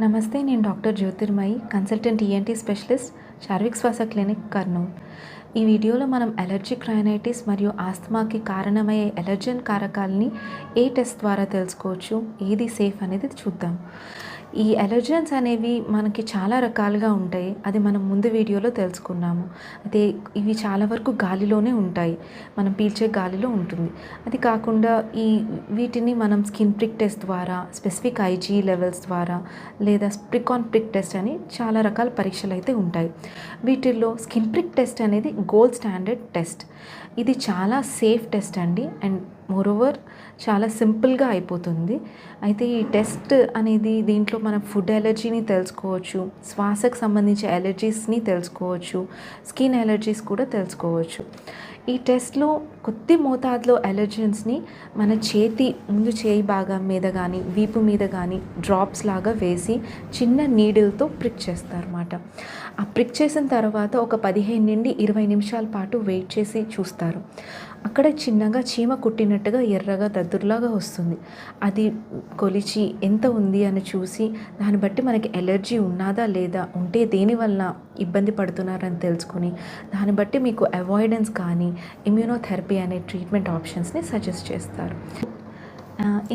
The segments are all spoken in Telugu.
నమస్తే, నేను doctor Jyothirmayi, consultant ENT specialist, Charvik Swasa clinic, Kurnool. ఈ వీడియోలో మనం అలర్జిక్ రైనైటిస్ మరియు ఆస్తమాకి కారణమయ్యే అలర్జెన్ కారకాలని ఏ టెస్ట్ ద్వారా తెలుసుకోవచ్చు, ఏది సేఫ్ అనేది చూద్దాం. ఈ అలర్జెన్స్ అనేవి మనకి చాలా రకాలుగా ఉంటాయి. అది మనం ముందు వీడియోలో తెలుసుకున్నాము. అయితే ఇవి చాలా వరకు గాలిలోనే ఉంటాయి, మనం పీల్చే గాలిలో ఉంటుంది. అది కాకుండా వీటిని మనం స్కిన్ ప్రిక్ టెస్ట్ ద్వారా, స్పెసిఫిక్ ఐజీ లెవెల్స్ ద్వారా, లేదా ప్రిక్ ఆన్ ప్రిక్ టెస్ట్ అని చాలా రకాల పరీక్షలు అయితే ఉంటాయి. వీటిల్లో స్కిన్ ప్రిక్ టెస్ట్ అనేది గోల్డ్ స్టాండర్డ్ టెస్ట్. ఇది చాలా సేఫ్ టెస్ట్ అండి, అండ్ మోరోవర్ చాలా సింపుల్గా అయిపోతుంది. అయితే ఈ టెస్ట్ అనేది దీంట్లో మనం ఫుడ్ ఎలర్జీని తెలుసుకోవచ్చు, శ్వాసకు సంబంధించి ఎలర్జీస్ని తెలుసుకోవచ్చు, స్కిన్ ఎలర్జీస్ కూడా తెలుసుకోవచ్చు. ఈ టెస్ట్లో కొద్ది మోతాదులో ఎలర్జెన్స్ని మన ముందు చేయి భాగం మీద కానీ, వీపు మీద కానీ డ్రాప్స్ లాగా వేసి చిన్న నీడిల్తో ప్రిక్ చేస్తారన్నమాట. ఆ ప్రిక్ చేసిన తర్వాత ఒక 15 నుండి 20 నిమిషాల పాటు వెయిట్ చేసి చూస్తారు. అక్కడ చిన్నగా చీమ కుట్టినట్టుగా ఎర్రగా దద్దుర్లాగా వస్తుంది. అది కొలిచి ఎంత ఉంది అని చూసి దాన్ని బట్టి మనకి ఎలర్జీ ఉన్నదా లేదా, ఉంటే దేనివల్ల ఇబ్బంది పడుతున్నారని తెలుసుకుని దాన్ని బట్టి మీకు అవాయిడెన్స్ కానీ ఇమ్యూనోథెరపీ అనే ట్రీట్మెంట్ ఆప్షన్స్ని సజెస్ట్ చేస్తారు.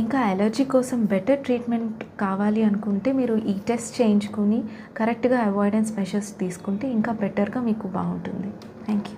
ఇంకా అలర్జీ కోసం బెటర్ ట్రీట్మెంట్ కావాలి అనుకుంటే మీరు ఈ టెస్ట్ చేయించుకొని కరెక్ట్గా అవాయిడెన్స్ మెషర్స్ తీసుకుంటే ఇంకా బెటర్గా మీకు బాగుంటుంది. Thank you.